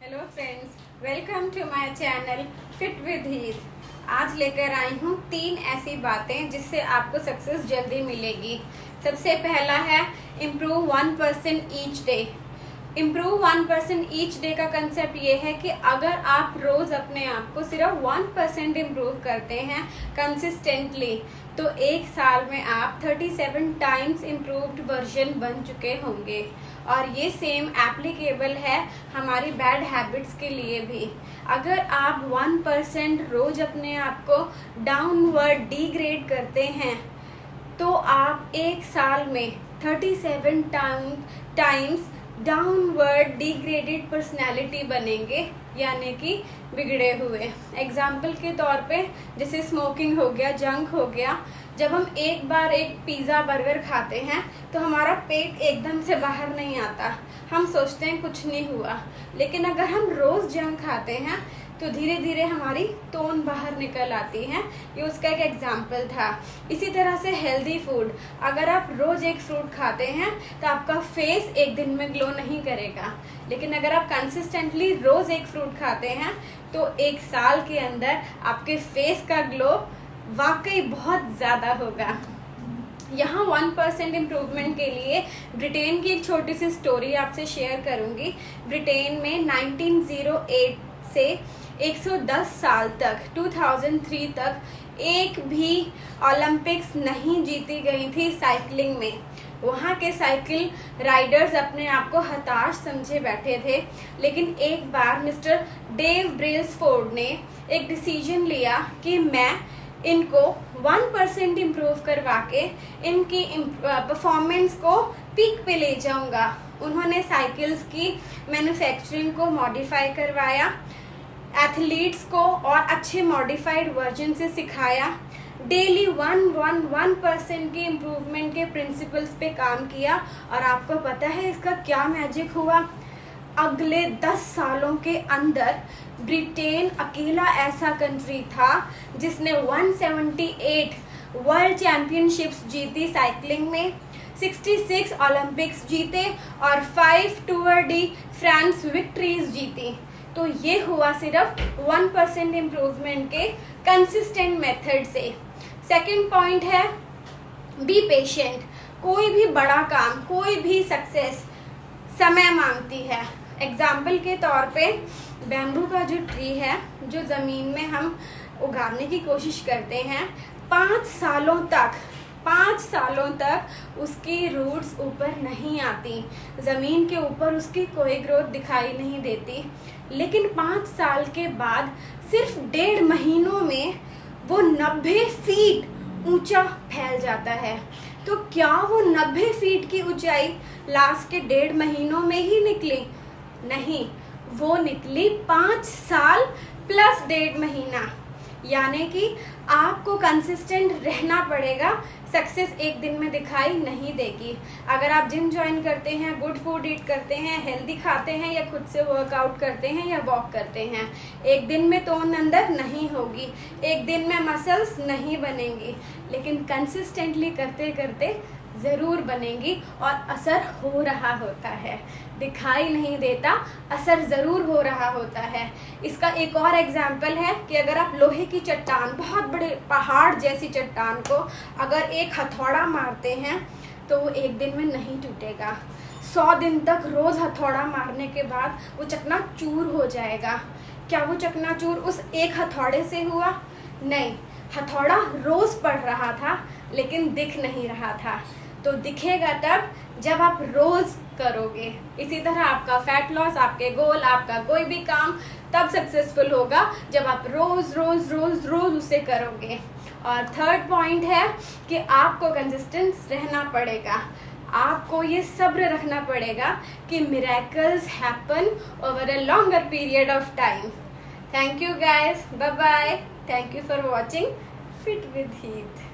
Hello friends, welcome to my channel fit with Heath. आज लेकर आई हूँ 3 ऐसी बातें जिससे आपको सक्सेस जल्दी मिलेगी। सबसे पहला है improve 1% each day. Improve 1% each day का कंसेप्ट ये है कि अगर आप रोज अपने आप को सिर्फ 1% इम्प्रूव करते हैं कंसिस्टेंटली, तो एक साल में आप 37 टाइम्स इम्प्रूव्ड वर्जन बन चुके होंगे। और ये सेम एप्लीकेबल है हमारी बैड हैबिट्स के लिए भी। अगर आप 1% रोज अपने आप को डाउनवर्ड डिग्रेड करते हैं, तो आप एक साल में 37 टाइम्स डाउनवर्ड डिग्रेडेड पर्सनैलिटी बनेंगे, यानी कि बिगड़े हुए। एग्जाम्पल के तौर पे जैसे स्मोकिंग हो गया, जंक हो गया। जब हम एक बार एक पिज़्ज़ा बर्गर खाते हैं तो हमारा पेट एकदम से बाहर नहीं आता, हम सोचते हैं कुछ नहीं हुआ। लेकिन अगर हम रोज़ जंक खाते हैं तो धीरे धीरे हमारी तोन बाहर निकल आती है। ये उसका एक एग्जाम्पल था। इसी तरह से हेल्दी फूड, अगर आप रोज़ एक फ्रूट खाते हैं तो आपका फेस एक दिन में ग्लो नहीं करेगा। लेकिन अगर आप कंसिस्टेंटली रोज़ एक फ्रूट खाते हैं तो एक साल के अंदर आपके फेस का ग्लो वाकई बहुत ज़्यादा होगा। यहाँ 1% इम्प्रूवमेंट के लिए ब्रिटेन की एक छोटी सी स्टोरी आपसे शेयर करूँगी। ब्रिटेन में 1908 से 110 साल तक 2003 तक एक भी ओलंपिक्स नहीं जीती गई थी साइकिलिंग में। वहाँ के साइकिल राइडर्स अपने आप को हताश समझे बैठे थे। लेकिन एक बार मिस्टर डेव ब्रेल्सफोर्ड ने एक डिसीजन लिया कि मैं इनको 1% इम्प्रूव करवा के इनकी परफॉर्मेंस को पीक पे ले जाऊंगा। उन्होंने साइकिल्स की मैन्युफैक्चरिंग को मॉडिफाई करवाया, एथलीट्स को और अच्छे मॉडिफाइड वर्जन से सिखाया, डेली 1% की इम्प्रूवमेंट के प्रिंसिपल्स पे काम किया। और आपको पता है इसका क्या मैजिक हुआ? अगले 10 सालों के अंदर ब्रिटेन अकेला ऐसा कंट्री था जिसने 178 वर्ल्ड चैंपियनशिप्स जीती साइकिलिंग में, 66 ओलंपिक्स जीते और 5 टूर डी फ्रांस विक्ट्रीज जीती। तो ये हुआ सिर्फ 1% इम्प्रूवमेंट के कंसिस्टेंट मेथड से। सेकंड पॉइंट है बी पेशेंट। कोई भी बड़ा काम, कोई भी सक्सेस समय मांगती है। एग्जाम्पल के तौर पे बैम्बू का जो ट्री है, जो ज़मीन में हम उगाने की कोशिश करते हैं, 5 सालों तक उसकी रूट्स ऊपर नहीं आती, ज़मीन के ऊपर उसकी कोई ग्रोथ दिखाई नहीं देती। लेकिन 5 साल के बाद सिर्फ 1.5 महीनों में वो 90 फीट ऊंचा फैल जाता है। तो क्या वो 90 फीट की ऊंचाई लास्ट के 1.5 महीनों में ही निकली? नहीं, वो निकली 5 साल प्लस 1.5 महीना। यानी कि आपको कंसिस्टेंट रहना पड़ेगा। सक्सेस एक दिन में दिखाई नहीं देगी। अगर आप जिम ज्वाइन करते हैं, गुड फूड ईट करते हैं, हेल्दी खाते हैं, या खुद से वर्कआउट करते हैं या वॉक करते हैं, एक दिन में टोन अंदर नहीं होगी, एक दिन में मसल्स नहीं बनेंगी। लेकिन कंसिस्टेंटली करते करते ज़रूर बनेंगी। और असर हो रहा होता है, दिखाई नहीं देता, असर ज़रूर हो रहा होता है। इसका एक और एग्जाम्पल है कि अगर आप लोहे की चट्टान, बहुत बड़े पहाड़ जैसी चट्टान को अगर एक हथौड़ा मारते हैं तो वो एक दिन में नहीं टूटेगा। 100 दिन तक रोज़ हथौड़ा मारने के बाद वो चकनाचूर हो जाएगा। क्या वो चकनाचूर उस एक हथौड़े से हुआ? नहीं, हथौड़ा रोज़ पड़ रहा था लेकिन दिख नहीं रहा था। तो दिखेगा तब जब आप रोज़ करोगे। इसी तरह आपका फैट लॉस, आपके गोल, आपका कोई भी काम तब सक्सेसफुल होगा जब आप रोज़ उसे करोगे। और थर्ड पॉइंट है कि आपको कंसिस्टेंट रहना पड़ेगा। आपको ये सब्र रखना पड़ेगा कि miracles happen over a longer period of time. Thank you guys, bye bye. Thank you for watching fit with Heath.